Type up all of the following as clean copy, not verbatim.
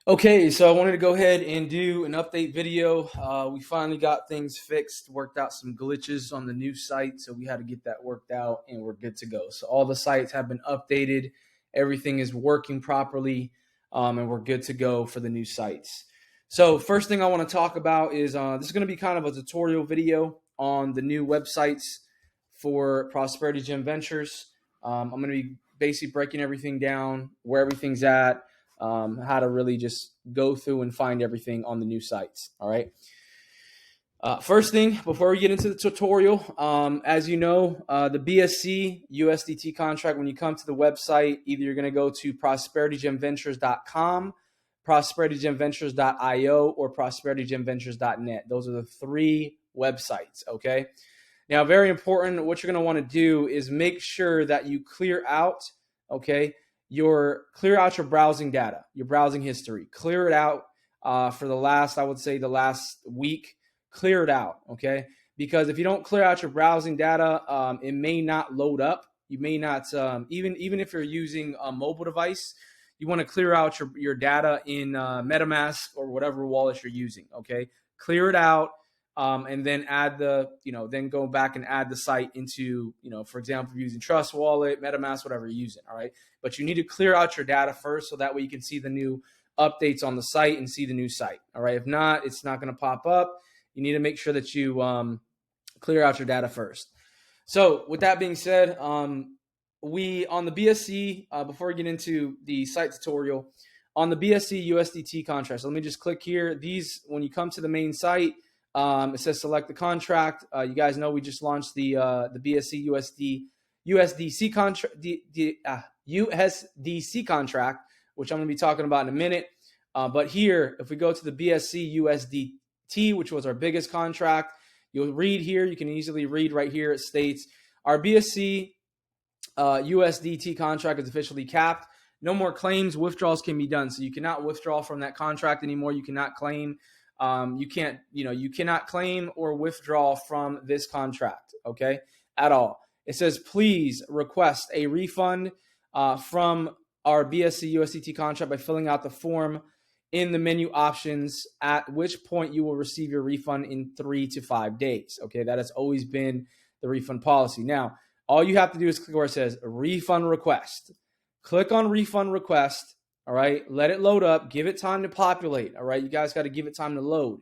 Okay, so I wanted to go ahead and do an update video. We finally got things fixed, worked out some glitches on the new site, so we had to get that worked out, and we're good to go. So all the sites have been updated, everything is working properly, and we're good to go for the new sites. So first thing I want to talk about is this is going to be kind of a tutorial video on the new websites for Prosperity Gem Ventures. I'm going to be basically breaking everything down, where everything's at, how to really just go through and find everything on the new sites. All right. First thing, before we get into the tutorial, as you know, the BSC USDT contract, when you come to the website, either you're going to go to prosperitygemventures.com, prosperitygemventures.io, or prosperitygemventures.net. Those are the three websites. Okay. Now, very important, what you're going to want to do is make sure that you clear out, okay, clear out your browsing data, your browsing history. Clear it out for the last, I would say the last week. Clear it out, okay? Because if you don't clear out your browsing data, it may not load up. You may not, even if you're using a mobile device, you want to clear out your data in MetaMask or whatever wallet you're using, okay? Clear it out. And then add then go back and add the site into, for example, using Trust Wallet, MetaMask, whatever you're using, all right? But you need to clear out your data first so that way you can see the new updates on the site and see the new site, all right? If not, it's not going to pop up. You need to make sure that you clear out your data first. So with that being said, we on the BSC, before we get into the site tutorial, on the BSC USDT contract, so let me just click here. These, when you come to the main site, it says select the contract. You guys know we just launched the BSC USDC contract, USDC contract, which I'm going to be talking about in a minute. But here, if we go to the BSC USDT, which was our biggest contract, you'll read here. You can easily read right here. It states our BSC USDT contract is officially capped. No more claims. Withdrawals can be done. So you cannot withdraw from that contract anymore. You cannot claim. You cannot claim or withdraw from this contract, okay, at all. It says, please request a refund from our BSC USDT contract by filling out the form in the menu options, at which point you will receive your refund in 3 to 5 days. Okay, that has always been the refund policy. Now, all you have to do is click where it says refund request. Click on refund request. All right, let it load up. Give it time to populate. All right, you guys got to give it time to load.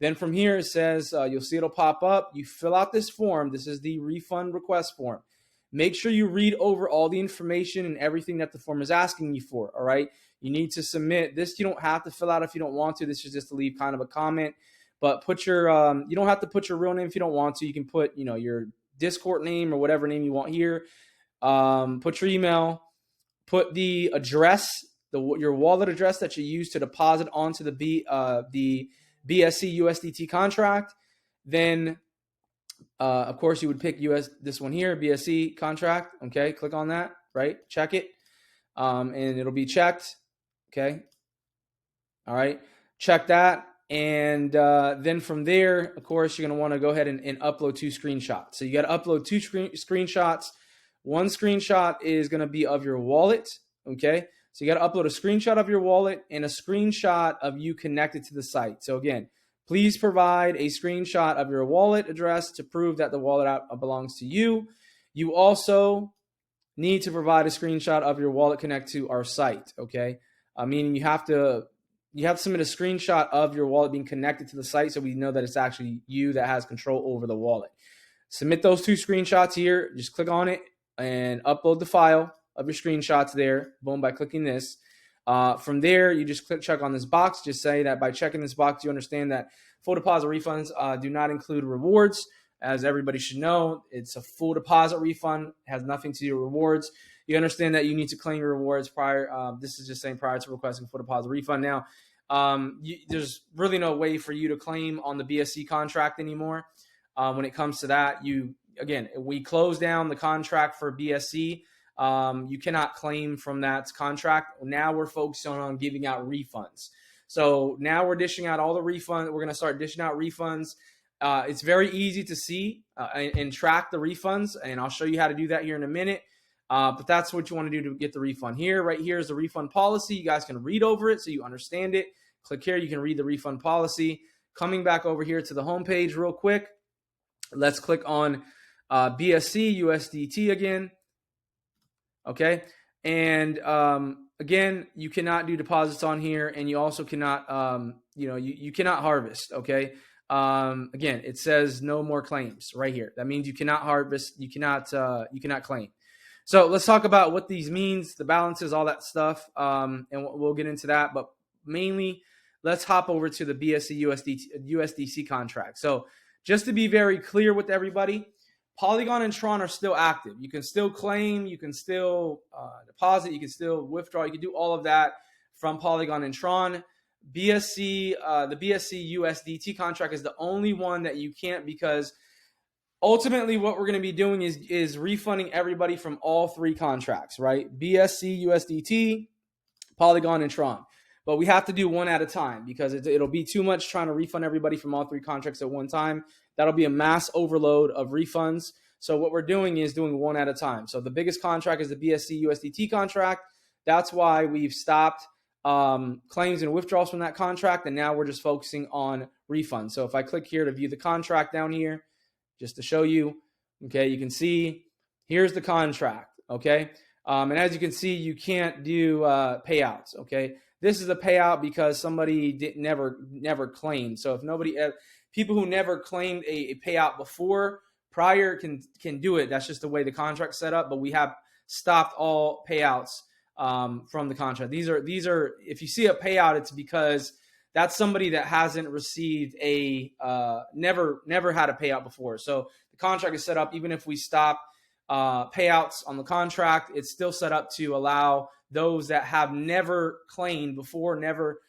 Then from here, it says, you'll see it'll pop up. You fill out this form. This is the refund request form. Make sure you read over all the information and everything that the form is asking you for. All right, you need to submit this. You don't have to fill out if you don't want to. This is just to leave kind of a comment. But put your, you don't have to put your real name if you don't want to. You can put, your Discord name or whatever name you want here. Put your email. Put the address, your wallet address that you use to deposit onto the BSC USDT contract. Then, of course, you would pick this one here, BSC contract. Okay, click on that, right? Check it, and it'll be checked. Okay, all right, check that, and then from there, of course, you're gonna want to go ahead and upload 2 screenshots. So you got to upload 2 screenshots. One screenshot is gonna be of your wallet. Okay. So you got to upload a screenshot of your wallet and a screenshot of you connected to the site. So again, please provide a screenshot of your wallet address to prove that the wallet belongs to you. You also need to provide a screenshot of your wallet connect to our site. Okay, meaning you have to submit a screenshot of your wallet being connected to the site so we know that it's actually you that has control over the wallet. Submit those 2 screenshots here. Just click on it and upload the file of your screenshots there, boom, by clicking this. From there, you just check on this box. Just say that by checking this box, you understand that full deposit refunds do not include rewards. As everybody should know, it's a full deposit refund. It has nothing to do with rewards. You understand that you need to claim your rewards prior. This is just saying prior to requesting full deposit refund. Now, there's really no way for you to claim on the BSC contract anymore. When it comes to that, we close down the contract for BSC. You cannot claim from that contract. Now we're focused on giving out refunds. So now we're dishing out all the refunds. We're going to start dishing out refunds. It's very easy to see and track the refunds, and I'll show you how to do that here in a minute. But that's what you want to do to get the refund. Here, right here is the refund policy. You guys can read over it so you understand it. Click here, you can read the refund policy. Coming back over here to the home page real quick, let's click on BSC USDT again. Okay, and again, you cannot do deposits on here, and you also cannot, you cannot harvest. Okay, again, it says no more claims right here. That means you cannot harvest, you cannot claim. So let's talk about what these means, the balances, all that stuff, and we'll get into that. But mainly, let's hop over to the BSC USDC contract. So just to be very clear with everybody, Polygon and Tron are still active. You can still claim, you can still deposit, you can still withdraw, you can do all of that from Polygon and Tron. BSC, the BSC USDT contract is the only one that you can't, because ultimately what we're going to be doing is refunding everybody from all three contracts, right? BSC USDT, Polygon, and Tron. But we have to do one at a time, because it'll be too much trying to refund everybody from all three contracts at one time. That'll be a mass overload of refunds. So what we're doing is doing one at a time. So the biggest contract is the BSC USDT contract. That's why we've stopped claims and withdrawals from that contract, and now we're just focusing on refunds. So if I click here to view the contract down here, just to show you, okay, you can see here's the contract, okay? And as you can see, you can't do payouts, okay? This is a payout because somebody never claimed. So if nobody, people who never claimed a payout prior can do it. That's just the way the contract's set up. But we have stopped all payouts from the contract. These are if you see a payout, it's because that's somebody that hasn't received never had a payout before. So the contract is set up, even if we stop payouts on the contract, it's still set up to allow those that have never claimed before, never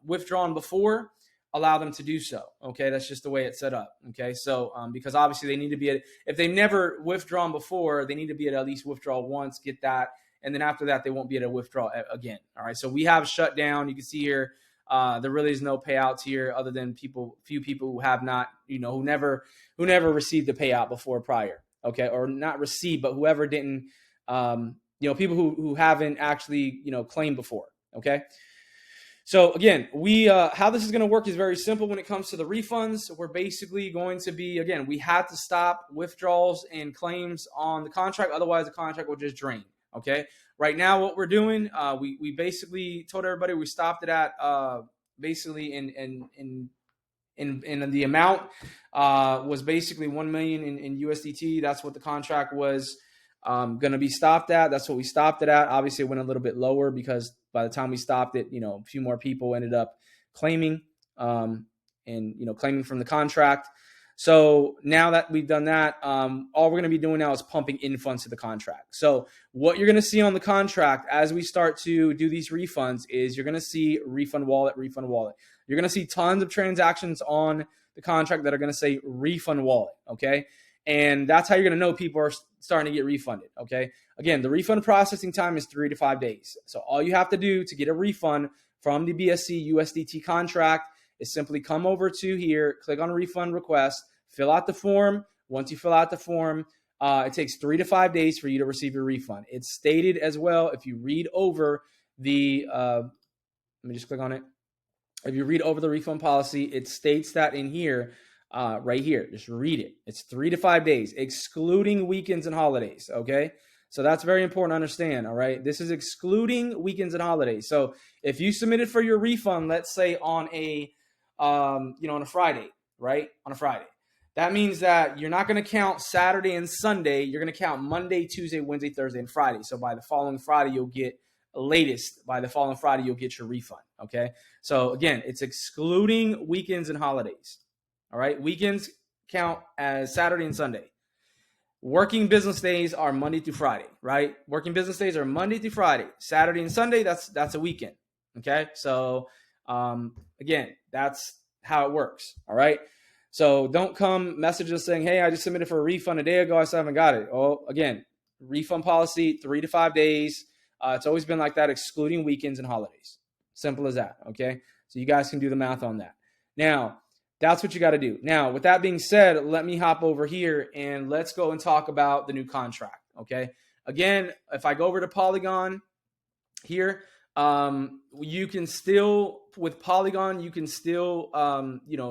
withdrawn before, allow them to do so. Okay, that's just the way it's set up. Okay, so because obviously they need to be if they never withdrawn before, they need to be at least withdraw once, get that, and then after that they won't be able to withdraw again. All right, so we have shut down. You can see here there really is no payouts here, other than few people who have not, who never received the payout before prior. Okay, or not received, but whoever didn't, people who haven't actually, claimed before. Okay. So again, how this is going to work is very simple when it comes to the refunds. We're basically going to be, again, we had to stop withdrawals and claims on the contract. Otherwise the contract will just drain. Okay. Right now, what we're doing, we basically told everybody we stopped it at, basically in the amount was basically 1 million in USDT. That's what the contract was going to be stopped at. That's what we stopped it at. Obviously, it went a little bit lower because by the time we stopped it, a few more people ended up claiming claiming from the contract. So now that we've done that, all we're going to be doing now is pumping in funds to the contract. So what you're going to see on the contract as we start to do these refunds is you're going to see refund wallet, refund wallet. You're going to see tons of transactions on the contract that are going to say refund wallet, okay? And that's how you're going to know people are starting to get refunded, okay? Again, the refund processing time is 3 to 5 days. So all you have to do to get a refund from the BSC USDT contract is simply come over to here, click on refund request, fill out the form. Once you fill out the form, it takes 3 to 5 days for you to receive your refund. It's stated as well, if you read over the, let me just click on it. If you read over the refund policy, it states that in here, right here, just read it. It's 3 to 5 days, excluding weekends and holidays, okay? So that's very important to understand, all right? This is excluding weekends and holidays. So if you submitted for your refund, let's say on on a Friday, right? On a Friday. That means that you're not going to count Saturday and Sunday. You're going to count Monday, Tuesday, Wednesday, Thursday, and Friday. So by the following Friday, you'll get by the following Friday, you'll get your refund, okay? So again, it's excluding weekends and holidays, all right? Weekends count as Saturday and Sunday. Working business days are Monday through Friday, right? Working business days are Monday through Friday. Saturday and Sunday, that's a weekend, okay? So again, that's how it works, all right? So don't come message us saying, hey, I just submitted for a refund a day ago, I still haven't got it. Oh, again, refund policy, 3 to 5 days. It's always been like that, excluding weekends and holidays. Simple as that, okay? So you guys can do the math on that. Now, that's what you got to do. Now, with that being said, let me hop over here and let's go and talk about the new contract, Okay. Again, if I go over to Polygon here, you can still, with Polygon, you can still,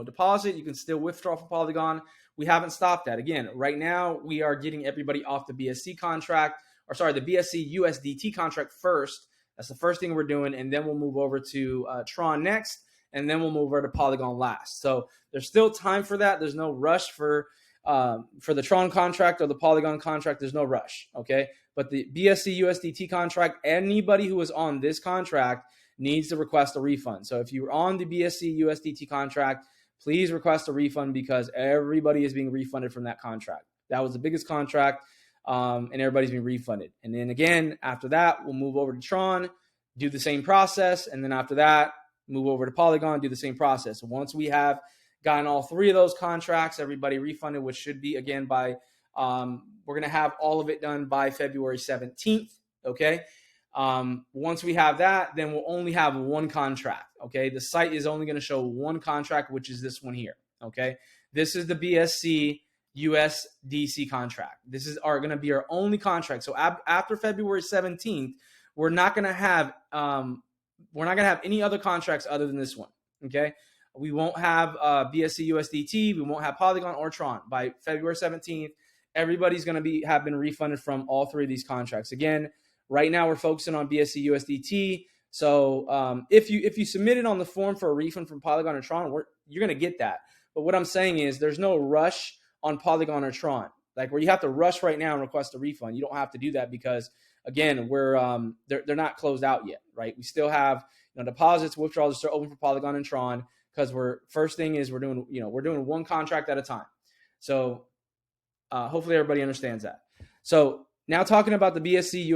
deposit, you can still withdraw from Polygon. We haven't stopped that. Again, right now we are getting everybody off the BSC contract, the BSC USDT contract first. That's the first thing we're doing. And then we'll move over to Tron next. And then we'll move over to Polygon last. So there's still time for that. There's no rush for the Tron contract or the Polygon contract. There's no rush. Okay. But the BSC USDT contract, anybody who is on this contract needs to request a refund. So if you're on the BSC USDT contract, please request a refund because everybody is being refunded from that contract. That was the biggest contract, and everybody's being refunded. And then again, after that, we'll move over to Tron, do the same process. And then after that, move over to Polygon, do the same process. Once we have gotten all three of those contracts, everybody refunded, which should be, again, by we're going to have all of it done by February 17th, okay? Once we have that, then we'll only have one contract, okay? The site is only going to show one contract, which is this one here, okay? This is the BSC USDC contract. This is going to be our only contract. So after February 17th, we're not going to have any other contracts other than this one, okay? We won't have BSC USDT. We won't have Polygon or Tron. By February 17th, everybody's going to have been refunded from all three of these contracts. Again, right now we're focusing on BSC USDT. So if you submitted on the form for a refund from Polygon or Tron, you're going to get that. But what I'm saying is there's no rush on Polygon or Tron, like where you have to rush right now and request a refund. You don't have to do that because, again, they're not closed out yet, right? We still have deposits, withdrawals are still open for Polygon and Tron because we're doing one contract at a time. So hopefully everybody understands that. So now talking about the BSC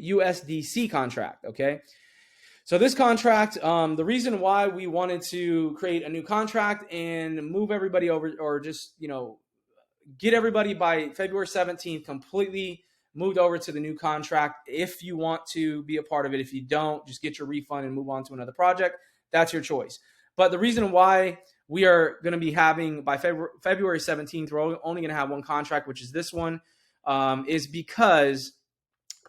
USDC contract, okay? So this contract, the reason why we wanted to create a new contract and move everybody over, or just, get everybody by February 17th completely moved over to the new contract. If you want to be a part of it, if you don't, just get your refund and move on to another project. That's your choice. But the reason why we are going to be having by February 17th, we're only going to have one contract, which is this one, is because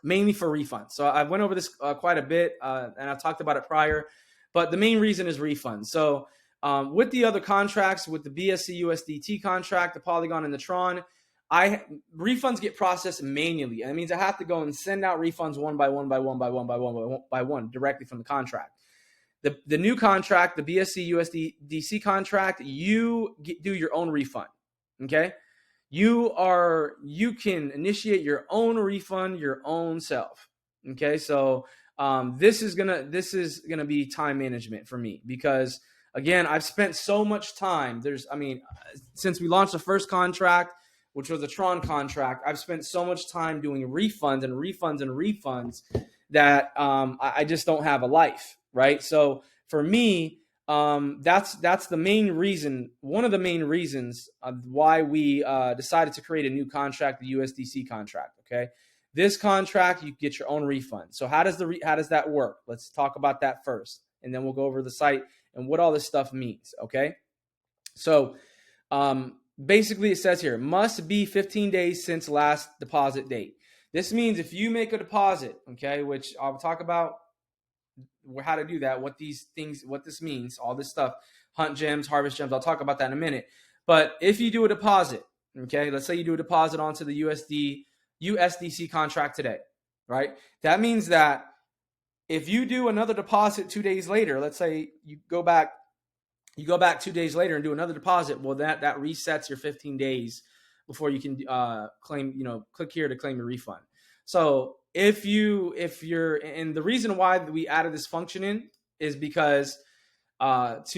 mainly for refunds. So I went over this quite a bit, and I've talked about it prior, but the main reason is refunds. So with the other contracts, with the BSC USDT contract, the Polygon and the Tron, refunds get processed manually. And that means I have to go and send out refunds one by one directly from the contract. The new contract, the BSC USDC contract, you do your own refund. Okay, you can initiate your own refund your own self. Okay, so this is gonna be time management for me because, again, I've spent so much time. Since we launched the first contract, which was a Tron contract, I've spent so much time doing refunds that I just don't have a life, right? So for me, that's the main reason, one of the main reasons of why we decided to create a new contract, the USDC contract, okay? This contract, you get your own refund. So how does that work? Let's talk about that first, and then we'll go over the site and what all this stuff means, okay? So basically it says here, must be 15 days since last deposit date. This means if you make a deposit, okay, which I'll talk about how to do that, what this means, all this stuff, hunt gems, harvest gems, I'll talk about that in a minute. But if you do a deposit, okay, let's say you do a deposit onto the USDC contract today, right? That means that if you do another deposit 2 days later, let's say you go back 2 days later and do another deposit, well, that resets your 15 days before you can click here to claim your refund. So if you're, and the reason why we added this function in is because if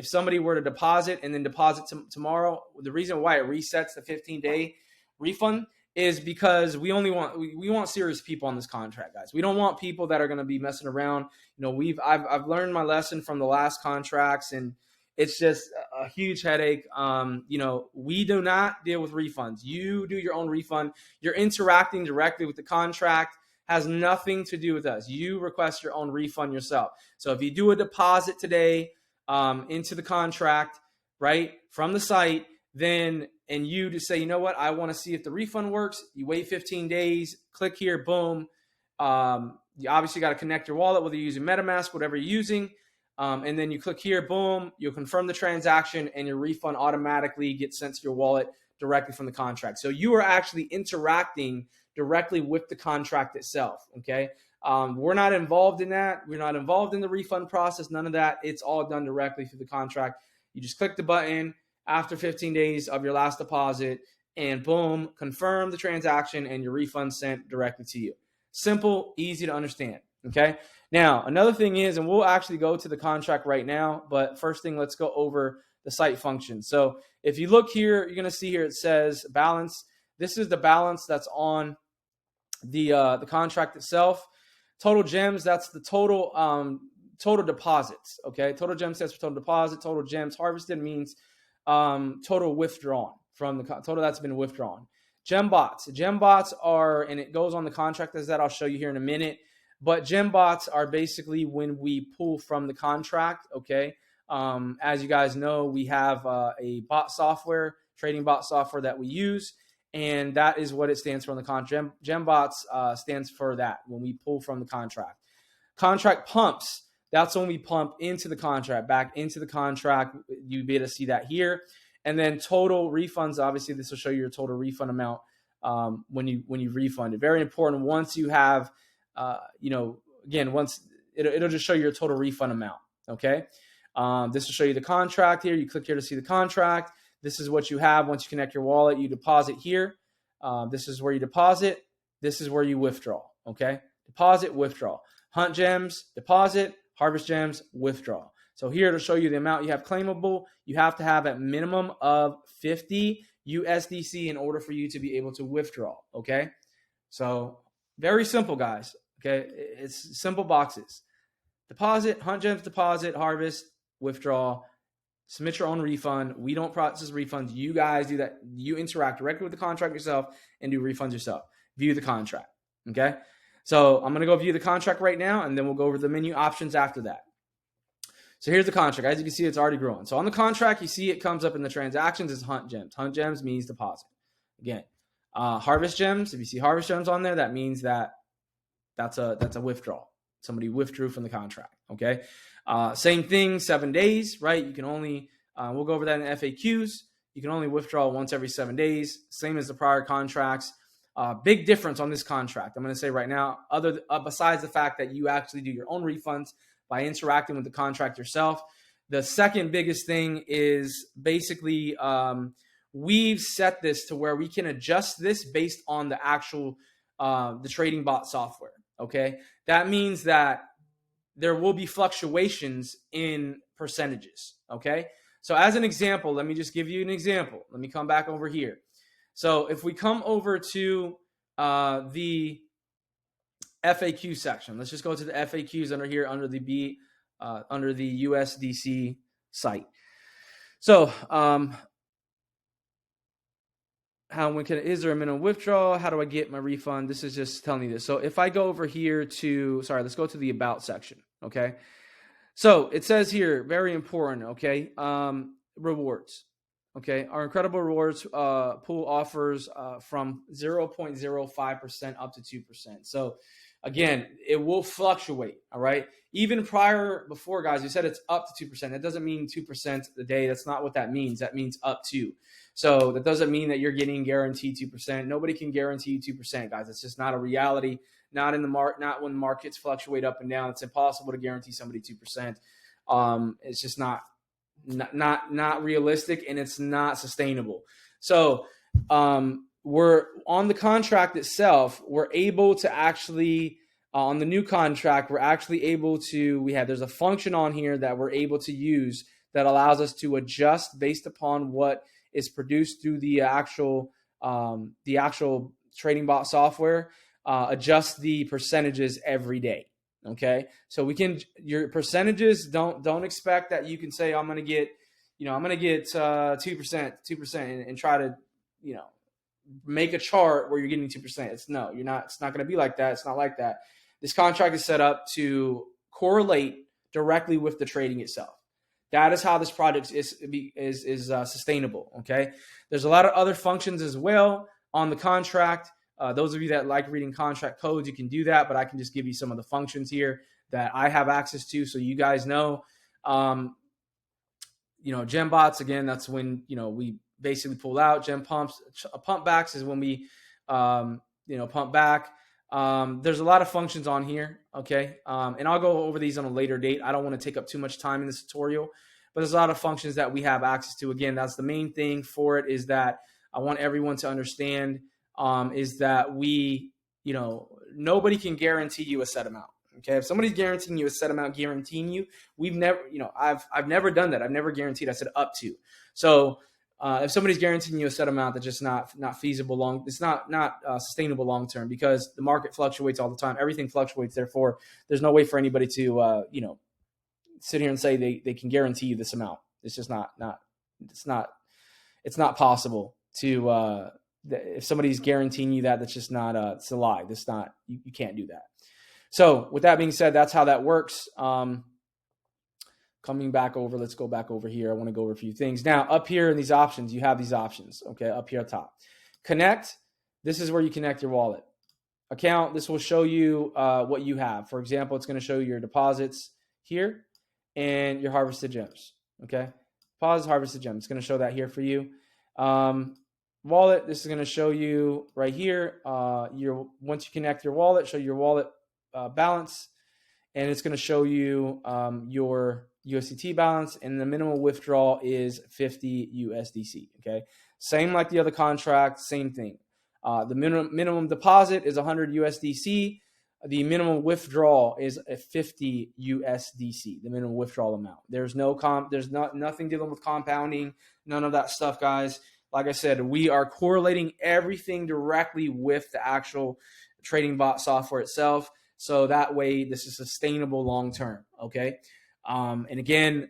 somebody were to deposit and then deposit tomorrow, the reason why it resets the 15-day refund is because we want serious people on this contract, guys. We don't want people that are going to be messing around. I've learned my lesson from the last contracts, and it's just a huge headache. We do not deal with refunds. You do your own refund. You're interacting directly with the contract. Has nothing to do with us. You request your own refund yourself. So if you do a deposit today into the contract, right, from the site, then and you just say, you know what, I want to see if the refund works. You wait 15 days, click here, boom. You obviously got to connect your wallet, whether you're using MetaMask, whatever you're using. And then you click here, boom, you'll confirm the transaction and your refund automatically gets sent to your wallet directly from the contract. So you are actually interacting directly with the contract itself, okay? We're not involved in that. We're not involved in the refund process, none of that. It's all done directly through the contract. You just click the button after 15 days of your last deposit and boom, confirm the transaction and your refund sent directly to you. Simple, easy to understand, okay? Now, another thing is, and we'll actually go to the contract right now, but first thing, let's go over the site function. So if you look here, you're going to see here it says balance. This is the balance that's on the contract itself. Total gems, that's the total deposits, okay? Total gems stands for total deposit. Total gems harvested means total withdrawn from the total that's been withdrawn. Gem bots are, and it goes on the contract as that I'll show you here in a minute. But gem bots are basically when we pull from the contract, okay? As you guys know, we have a bot software, trading bot software that we use, and that is what it stands for on the contract. Gem bots stands for that, when we pull from the contract. Contract pumps, that's when we pump into the contract, back into the contract. You'll be able to see that here. And then total refunds, obviously this will show you your total refund amount when you refund it. Very important. Once you have again, once it'll just show you your total refund amount. Okay. This will show you the contract here. You click here to see the contract. This is what you have. Once you connect your wallet, you deposit here. This is where you deposit. This is where you withdraw. Okay. Deposit, withdraw. Hunt gems, deposit, harvest gems, withdraw. So here to show you the amount you have claimable, you have to have a minimum of 50 USDC in order for you to be able to withdraw. Okay. So very simple, guys. Okay, it's simple boxes. Deposit, hunt gems, deposit, harvest, withdraw, submit your own refund. We don't process refunds. You guys do that. You interact directly with the contract yourself and do refunds yourself. View the contract, okay? So I'm going to go view the contract right now, and then we'll go over the menu options after that. So here's the contract. As you can see, it's already growing. So on the contract, you see it comes up in the transactions as hunt gems. Hunt gems means deposit. Again, harvest gems, if you see harvest gems on there, that means that that's a withdrawal. Somebody withdrew from the contract, okay? Same thing, 7 days, right? You can only, we'll go over that in FAQs. You can only withdraw once every 7 days, same as the prior contracts. Big difference on this contract, I'm going to say right now, besides the fact that you actually do your own refunds by interacting with the contract yourself. The second biggest thing is basically we've set this to where we can adjust this based on the actual the trading bot software. Okay, that means that there will be fluctuations in percentages. Okay, so as an example, let me just give you an example. Let me come back over here. So if we come over to the FAQ section, let's just go to the FAQs under here under the USDC site. So is there a minimum withdrawal? How do I get my refund? This is just telling you this. So if I go over here to, let's go to the about section. Okay. So it says here, very important. Okay. Rewards. Okay. Our incredible rewards pool offers from 0.05% up to 2%. So again, it will fluctuate. All right. Even before guys, you said it's up to 2%. That doesn't mean 2% a day. That's not what that means. That means up to. So that doesn't mean that you're getting guaranteed 2%. Nobody can guarantee you 2%, guys. It's just not a reality. Not in the not when markets fluctuate up and down. It's impossible to guarantee somebody 2%. It's just not realistic, and it's not sustainable. So we're on the contract itself. We're able to actually on the new contract, we're actually able to. There's a function on here that we're able to use that allows us to adjust based upon what is produced through the actual trading bot software. Adjust the percentages every day. Okay, so your percentages don't expect that you can say I'm going to get 2% and try to make a chart where you're getting 2%. You're not. It's not going to be like that. It's not like that. This contract is set up to correlate directly with the trading itself. That is how this project is sustainable. Okay, there's a lot of other functions as well on the contract. Those of you that like reading contract codes, you can do that, but I can just give you some of the functions here that I have access to, so you guys know. Gem bots, again, that's when we basically pull out. Gem pumps, pump backs is when we pump back. There's a lot of functions on here, okay? And I'll go over these on a later date. I don't want to take up too much time in this tutorial, but there's a lot of functions that we have access to. Again, that's the main thing for it, is that I want everyone to understand is that nobody can guarantee you a set amount. Okay, if somebody's guaranteeing you a set amount, we've never, I've never done that. I've never guaranteed. I said up to. So if somebody's guaranteeing you a set amount, that's just not feasible it's not sustainable long term, because the market fluctuates all the time. Everything fluctuates. Therefore, there's no way for anybody to sit here and say they can guarantee you this amount. It's just it's not possible to if somebody's guaranteeing you that, that's just not it's a lie. That's not you can't do that. So with that being said, that's how that works. Coming back over, let's go back over here. I want to go over a few things. Now, up here in these options, you have these options, okay, up here at top. Connect, this is where you connect your wallet. Account, this will show you what you have. For example, it's going to show you your deposits here and your harvested gems, okay? Deposits, harvested gems. It's going to show that here for you. Wallet, this is going to show you right here. Once you connect your wallet, show your wallet balance, and it's going to show you your USDT balance, and the minimum withdrawal is 50 USDC. Okay, same like the other contract, same thing. The minimum deposit is 100 USDC. The minimum withdrawal is 50 USDC. The minimum withdrawal amount. There's nothing dealing with compounding, none of that stuff, guys. Like I said, we are correlating everything directly with the actual trading bot software itself. So that way, this is sustainable long term. Okay. And again,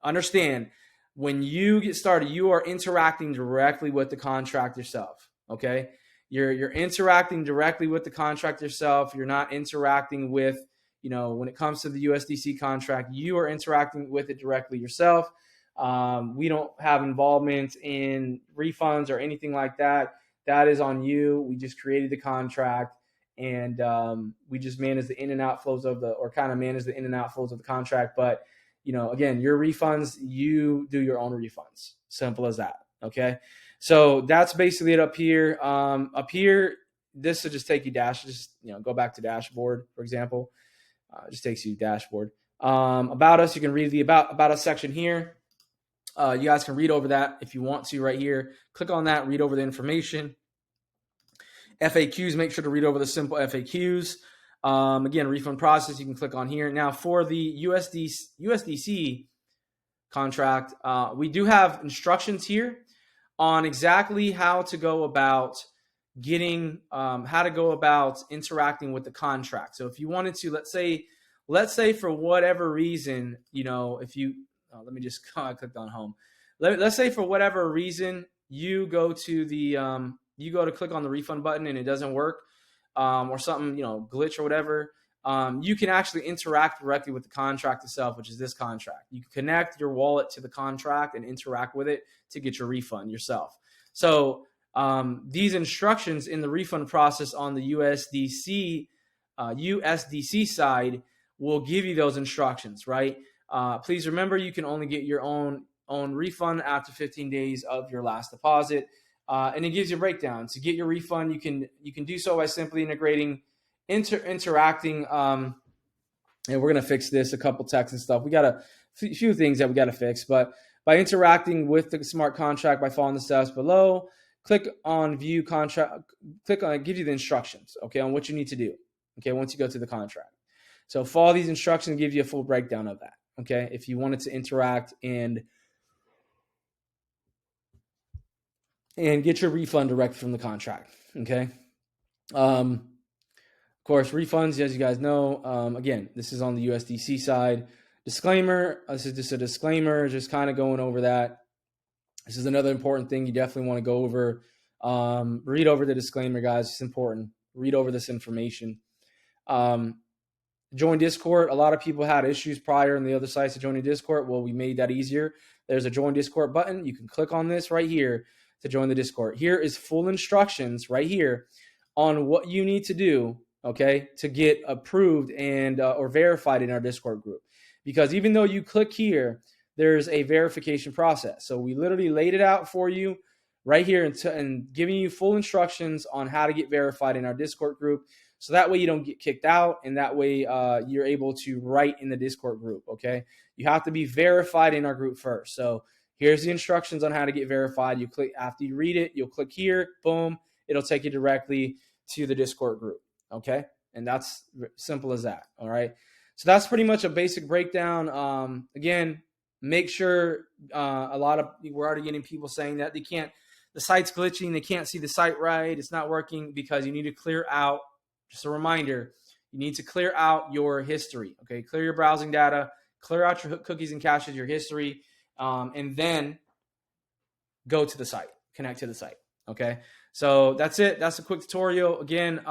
understand, when you get started, you are interacting directly with the contract yourself. Okay. You're interacting directly with the contract yourself. You're not interacting with, when it comes to the USDC contract, you are interacting with it directly yourself. We don't have involvement in refunds or anything like that. That is on you. We just created the contract, and we just manage the in and out flows of the contract. But, again, your refunds, you do your own refunds. Simple as that. Okay. So that's basically it up here. Up here, this will just take you go back to dashboard, for example. It just takes you to dashboard. About us, you can read the about us section here. You guys can read over that if you want to right here. Click on that, read over the information. FAQs, make sure to read over the simple FAQs. Again, refund process, you can click on here. Now, for the USDC contract, we do have instructions here on exactly how to go about interacting with the contract. So if you wanted to, let's say for whatever reason, if you, let me just click on home. Let's say for whatever reason, you go to click on the refund button and it doesn't work, or something, glitch or whatever. You can actually interact directly with the contract itself, which is this contract. You can connect your wallet to the contract and interact with it to get your refund yourself. So these instructions in the refund process on the USDC side will give you those instructions, right? Please remember, you can only get your own refund after 15 days of your last deposit. And it gives you a breakdown. To get your refund, you can do so by simply interacting. And we're going to fix this, a couple texts and stuff. We got a few things that we got to fix, but by interacting with the smart contract, by following the steps below, click on view contract, click on it, gives you the instructions, okay, on what you need to do, okay, once you go to the contract. So follow these instructions and give you a full breakdown of that, okay, if you wanted to interact and get your refund direct from the contract, okay? Of course, refunds, as you guys know, again, this is on the USDC side. Disclaimer, this is just a disclaimer, just kind of going over that. This is another important thing you definitely want to go over. Read over the disclaimer, guys. It's important. Read over this information. Join Discord. A lot of people had issues prior in the other sites to joining Discord. Well, we made that easier. There's a join Discord button. You can click on this right here to join the Discord. Here is full instructions right here on what you need to do, okay, to get approved and or verified in our Discord group. Because even though you click here, there's a verification process. So we literally laid it out for you right here and giving you full instructions on how to get verified in our Discord group. So that way you don't get kicked out, and that way you're able to write in the Discord group, okay? You have to be verified in our group first. So here's the instructions on how to get verified. You click, after you read it, you'll click here, boom, it'll take you directly to the Discord group, okay? And that's simple as that, all right? So that's pretty much a basic breakdown. Again, make sure we're already getting people saying that the site's glitching, they can't see the site right, it's not working, because you need to clear out. Just a reminder, you need to clear out your history, okay? Clear your browsing data, clear out your cookies and caches, your history, and then go to the site, connect to the site, okay? So that's it. That's a quick tutorial. Again,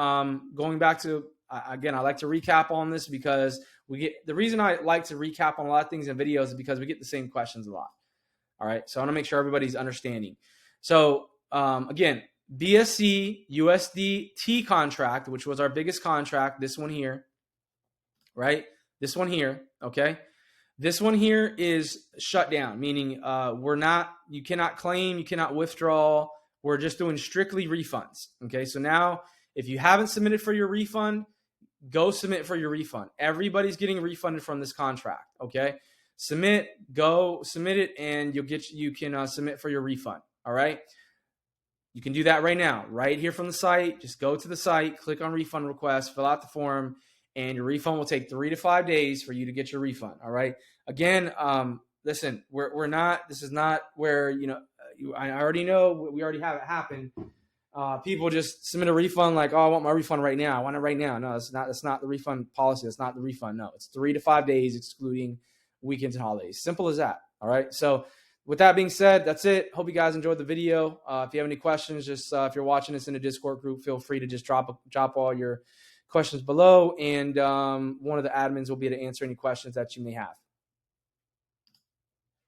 going back to, again, I like to recap on this because the reason I like to recap on a lot of things in videos is because we get the same questions a lot, all right? So I want to make sure everybody's understanding. So again, BSC USDT contract, which was our biggest contract, this one here, right? This one here, okay? This one here is shut down, meaning you cannot claim, you cannot withdraw. We're just doing strictly refunds, okay? So now if you haven't submitted for your refund, go submit for your refund. Everybody's getting refunded from this contract, okay? Go submit it, and you can submit for your refund, all right? You can do that right now, right here from the site. Just go to the site, click on refund request, fill out the form, and your refund will take 3 to 5 days for you to get your refund. All right. Again, listen, this is not where, I already know, we already have it happen. People just submit a refund like, oh, I want my refund right now. I want it right now. No, that's not the refund policy. That's not the refund. No, it's 3 to 5 days, excluding weekends and holidays. Simple as that. All right. So with that being said, that's it. Hope you guys enjoyed the video. If you have any questions, just if you're watching this in a Discord group, feel free to just drop all your questions below, and one of the admins will be able to answer any questions that you may have.